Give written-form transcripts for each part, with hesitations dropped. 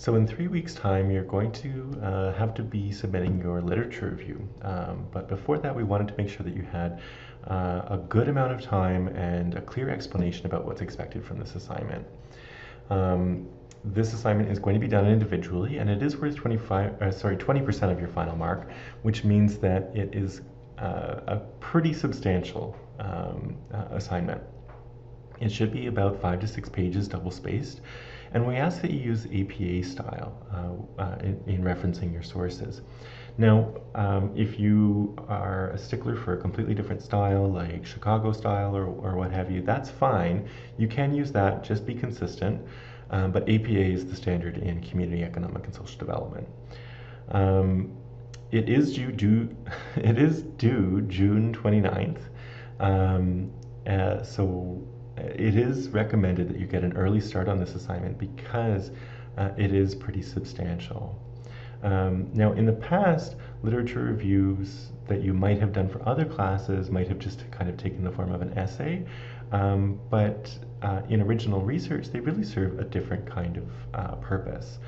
So in 3 weeks' time, you're going to have to be submitting your literature review. But before that, we wanted to make sure that you had a good amount of time and a clear explanation about what's expected from this assignment. This assignment is going to be done individually, and it is worth 20% of your final mark, which means that it is a pretty substantial assignment. It should be about 5 to 6 pages, double-spaced, and we ask that you use APA style in referencing your sources. Now, if you are a stickler for a completely different style, like Chicago style or what have you, that's fine. You can use that, just be consistent, but APA is the standard in community economic and social development. It is due June 29th, so it is recommended that you get an early start on this assignment because it is pretty substantial. Now, in the past, literature reviews that you might have done for other classes might have just kind of taken the form of an essay, but in original research, they really serve a different kind of purpose.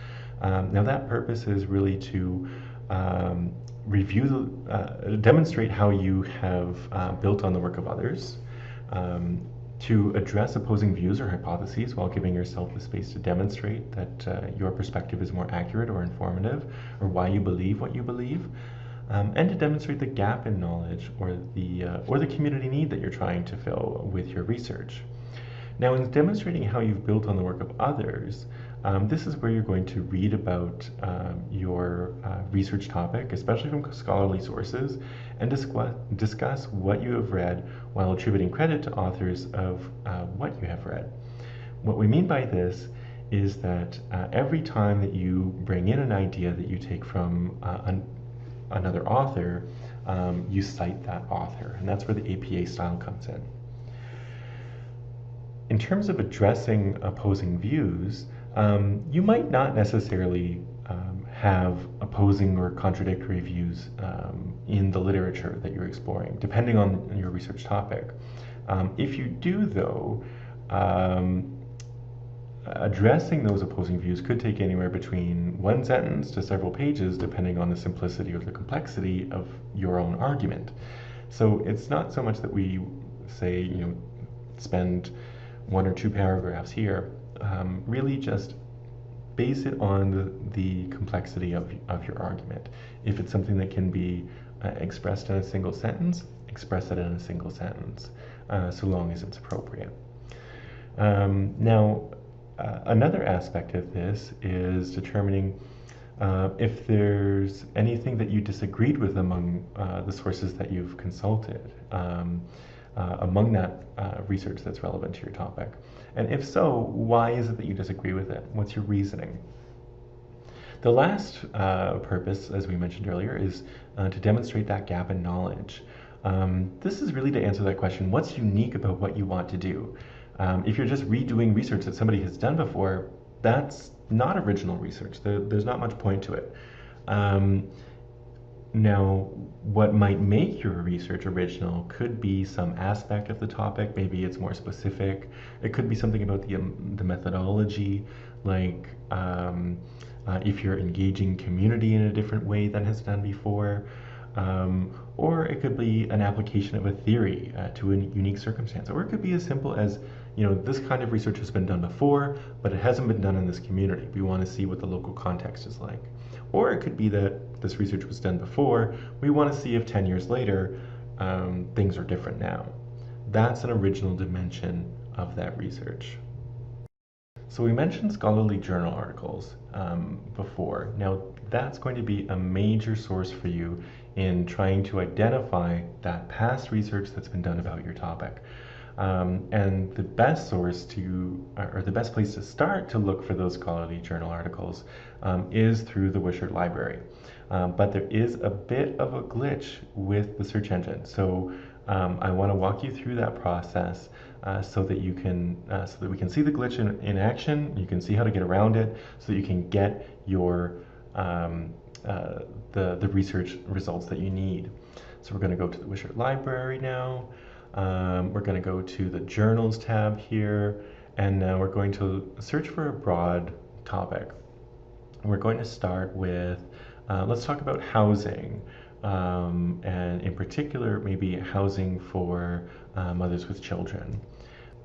Now, that purpose is really to demonstrate how you have built on the work of others, to address opposing views or hypotheses while giving yourself the space to demonstrate that your perspective is more accurate or informative, or why you believe what you believe, and to demonstrate the gap in knowledge or the community need that you're trying to fill with your research. Now, in demonstrating how you've built on the work of others, this is where you're going to read about your research topic, especially from scholarly sources, and discuss what you have read while attributing credit to authors of what you have read. What we mean by this is that every time that you bring in an idea that you take from another author, you cite that author, and that's where the APA style comes in. In terms of addressing opposing views, you might not necessarily have opposing or contradictory views in the literature that you're exploring, depending on your research topic. If you do, though, addressing those opposing views could take anywhere between one sentence to several pages, depending on the simplicity or the complexity of your own argument. So it's not so much that we say, spend 1 or 2 paragraphs here. Really just base it on the complexity of your argument. If it's something that can be expressed in a single sentence, express it in a single sentence, so long as it's appropriate. Now, another aspect of this is determining if there's anything that you disagreed with among the sources that you've consulted, among that research that's relevant to your topic. And if so, why is it that you disagree with it? What's your reasoning? The last purpose, as we mentioned earlier, is to demonstrate that gap in knowledge. This is really to answer that question, what's unique about what you want to do? If you're just redoing research that somebody has done before, that's not original research. There's not much point to it. Now, what might make your research original could be some aspect of the topic. Maybe it's more specific. It could be something about the methodology, like if you're engaging community in a different way than has done before. Or it could be an application of a theory to a unique circumstance. Or it could be as simple as, this kind of research has been done before, but it hasn't been done in this community. We want to see what the local context is like. Or it could be that this research was done before. We want to see if 10 years later, things are different now. That's an original dimension of that research. So we mentioned scholarly journal articles before. Now, that's going to be a major source for you in trying to identify that past research that's been done about your topic. And the best source or the best place to start to look for those scholarly journal articles is through the Wishart Library. But there is a bit of a glitch with the search engine. So I want to walk you through that process so that we can see the glitch in action. You can see how to get around it, so that you can get your the research results that you need. So we're going to go to the Wishart Library now. We're going to go to the Journals tab here, and now we're going to search for a broad topic. We're going to start with, let's talk about housing, and in particular, maybe housing for mothers with children.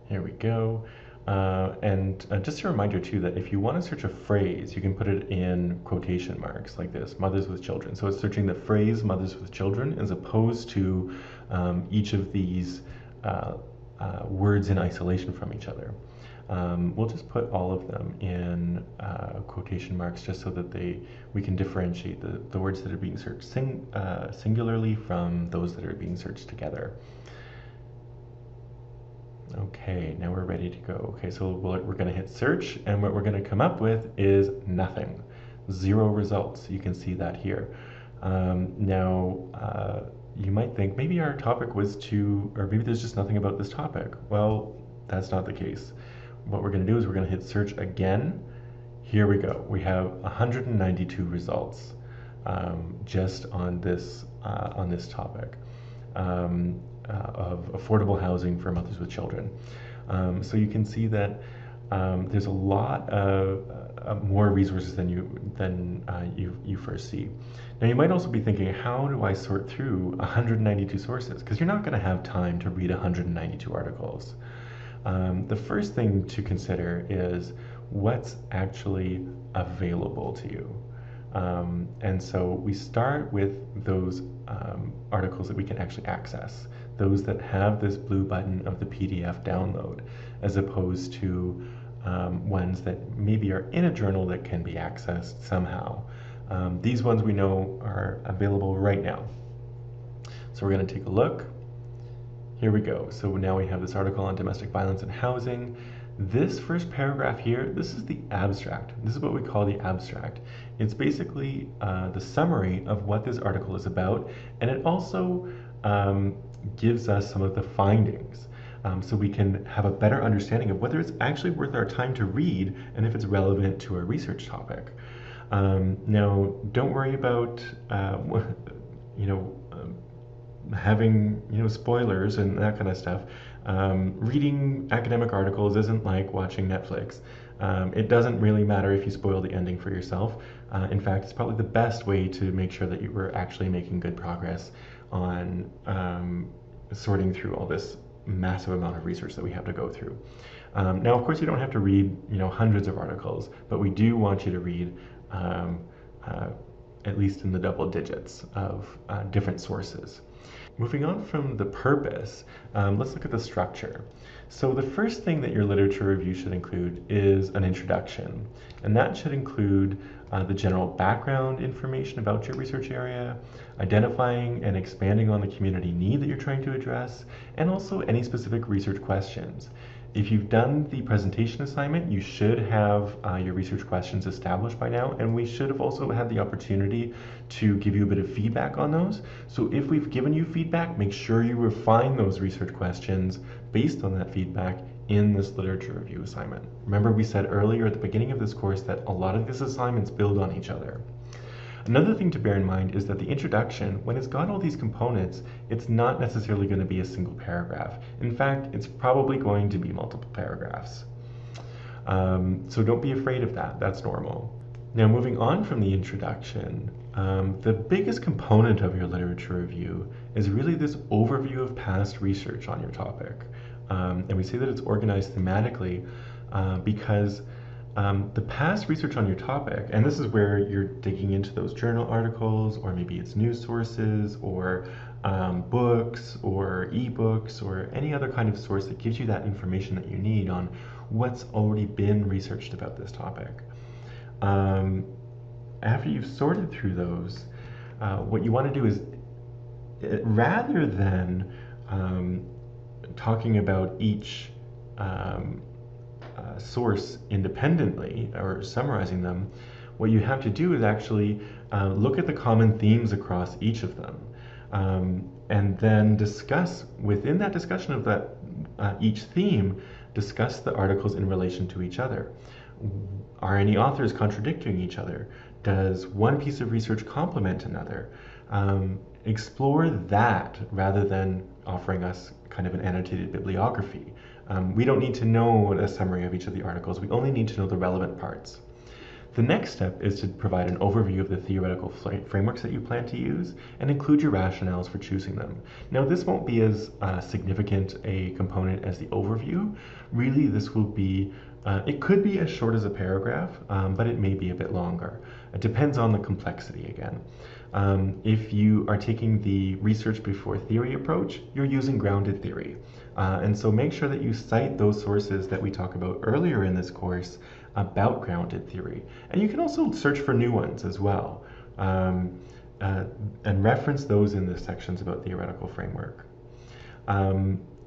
Here we go. And just a reminder too that if you want to search a phrase, you can put it in quotation marks like this, mothers with children. So it's searching the phrase mothers with children as opposed to each of these words in isolation from each other. We'll just put all of them in quotation marks just so that we can differentiate the words that are being searched singularly from those that are being searched together. Okay, now we're ready to go. Okay, so we're going to hit search, and what we're going to come up with is nothing. 0 results. You can see that here. Now, you might think maybe our topic was or maybe there's just nothing about this topic. Well, that's not the case. What we're going to do is we're going to hit search again. Here we go. We have 192 results just on this topic. Of affordable housing for mothers with children. So you can see that there's a lot of more resources than you first see. Now you might also be thinking, how do I sort through 192 sources? Because you're not going to have time to read 192 articles. The first thing to consider is what's actually available to you. And so we start with those articles that we can actually access, those that have this blue button of the PDF download, as opposed to ones that maybe are in a journal that can be accessed somehow. These ones we know are available right now. So we're going to take a look. Here we go. So now we have this article on domestic violence and housing. This first paragraph here, this is the abstract. This is what we call the abstract. It's basically the summary of what this article is about, and it also gives us some of the findings, so we can have a better understanding of whether it's actually worth our time to read and if it's relevant to our research topic. Now, don't worry about having spoilers and that kind of stuff. Reading academic articles isn't like watching Netflix. It doesn't really matter if you spoil the ending for yourself. In fact, it's probably the best way to make sure that you were actually making good progress on sorting through all this massive amount of research that we have to go through. Now, of course, you don't have to read hundreds of articles, but we do want you to read at least in the double digits of different sources. Moving on from the purpose, let's look at the structure. So the first thing that your literature review should include is an introduction, and that should include the general background information about your research area, identifying and expanding on the community need that you're trying to address, and also any specific research questions. If you've done the presentation assignment, you should have your research questions established by now, and we should have also had the opportunity to give you a bit of feedback on those. So if we've given you feedback, make sure you refine those research questions based on that feedback in this literature review assignment. Remember, we said earlier at the beginning of this course that a lot of these assignments build on each other. Another thing to bear in mind is that the introduction, when it's got all these components, it's not necessarily going to be a single paragraph. In fact, it's probably going to be multiple paragraphs. So don't be afraid of that. That's normal. Now, moving on from the introduction, the biggest component of your literature review is really this overview of past research on your topic. And we say that it's organized thematically because the past research on your topic, and this is where you're digging into those journal articles, or maybe it's news sources, or books, or ebooks, or any other kind of source that gives you that information that you need on what's already been researched about this topic. After you've sorted through those, what you want to do is, rather than talking about each source independently or summarizing them, what you have to do is actually look at the common themes across each of them, and then discuss within that discussion of that each theme, discuss the articles in relation to each other. Are any authors contradicting each other? Does one piece of research complement another? Explore that rather than offering us kind of an annotated bibliography. We don't need to know a summary of each of the articles. We only need to know the relevant parts. The next step is to provide an overview of the theoretical frameworks that you plan to use and include your rationales for choosing them. Now, this won't be as significant a component as the overview. Really, this will be, it could be as short as a paragraph, but it may be a bit longer. It depends on the complexity again. If you are taking the research before theory approach, you're using grounded theory. And so make sure that you cite those sources that we talked about earlier in this course about grounded theory. And you can also search for new ones as well, and reference those in the sections about theoretical framework.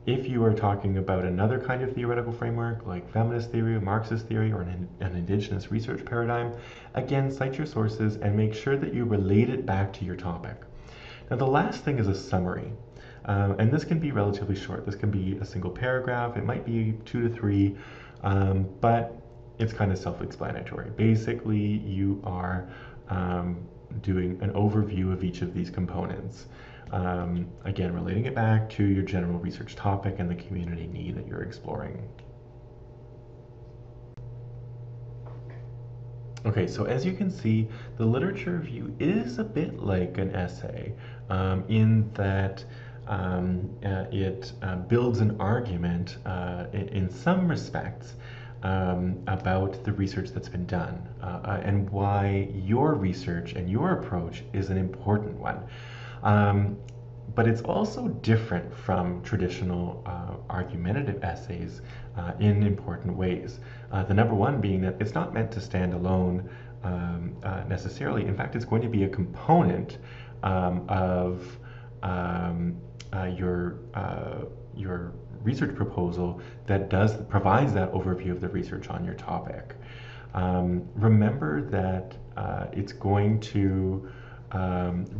If you are talking about another kind of theoretical framework, like feminist theory, Marxist theory, or an indigenous research paradigm, again, cite your sources and make sure that you relate it back to your topic. Now, the last thing is a summary. And this can be relatively short. This can be a single paragraph. It might be 2 to 3, but it's kind of self-explanatory. Basically, you are doing an overview of each of these components. Again, relating it back to your general research topic and the community need that you're exploring. Okay, so as you can see, the literature review is a bit like an essay in that it builds an argument in some respects about the research that's been done and why your research and your approach is an important one. But it's also different from traditional argumentative essays in important ways. The number one being that it's not meant to stand alone necessarily. In fact, it's going to be a component of your research proposal that provides that overview of the research on your topic. Remember that it's going to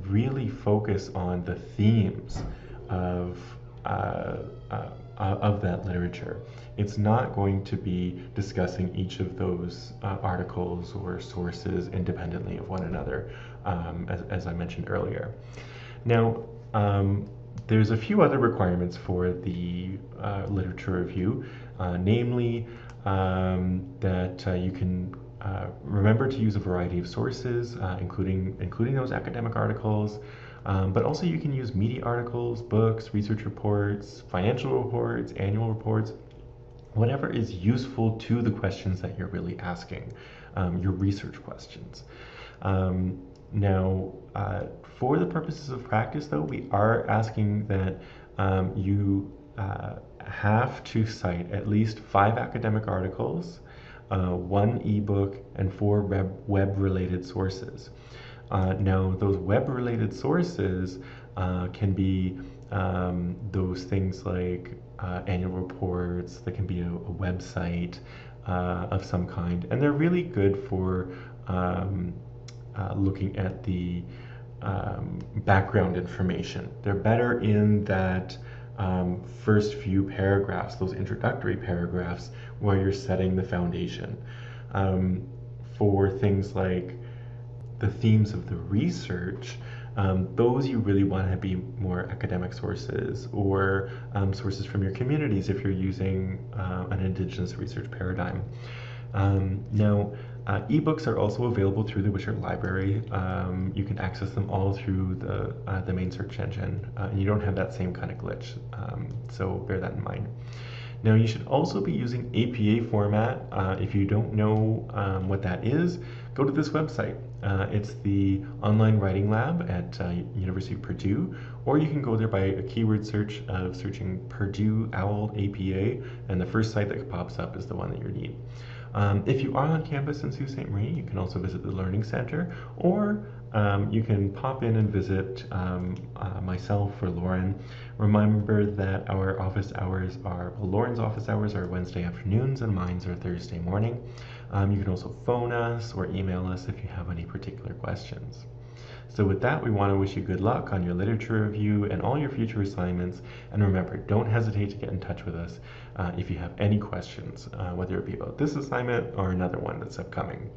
really focus on the themes of that literature. It's not going to be discussing each of those articles or sources independently of one another, as I mentioned earlier. Now, there's a few other requirements for the literature review, namely that you can remember to use a variety of sources, including those academic articles, but also you can use media articles, books, research reports, financial reports, annual reports, whatever is useful to the questions that you're really asking, your research questions. Now, for the purposes of practice, though, we are asking that you have to cite at least 5 academic articles, 1 ebook, and 4 web-related sources. Now, those web-related sources can be those things like annual reports, that can be a website of some kind, and they're really good for looking at the background information. They're better in that first few paragraphs, those introductory paragraphs where you're setting the foundation. For things like the themes of the research, those you really want to be more academic sources or sources from your communities if you're using an indigenous research paradigm. Now, ebooks are also available through the Wishart Library. You can access them all through the main search engine, and you don't have that same kind of glitch, so bear that in mind. Now, you should also be using APA format. If you don't know what that is, go to this website. It's the Online Writing Lab at University of Purdue, or you can go there by a keyword search of searching Purdue OWL APA, and the first site that pops up is the one that you need. If you are on campus in Sault Ste. Marie, you can also visit the Learning Center, or you can pop in and visit myself or Lauren. Remember that our office hours are, well, Lauren's office hours are Wednesday afternoons and mine's are Thursday morning. You can also phone us or email us if you have any particular questions. So with that, we want to wish you good luck on your literature review and all your future assignments. And remember, don't hesitate to get in touch with us if you have any questions, whether it be about this assignment or another one that's upcoming.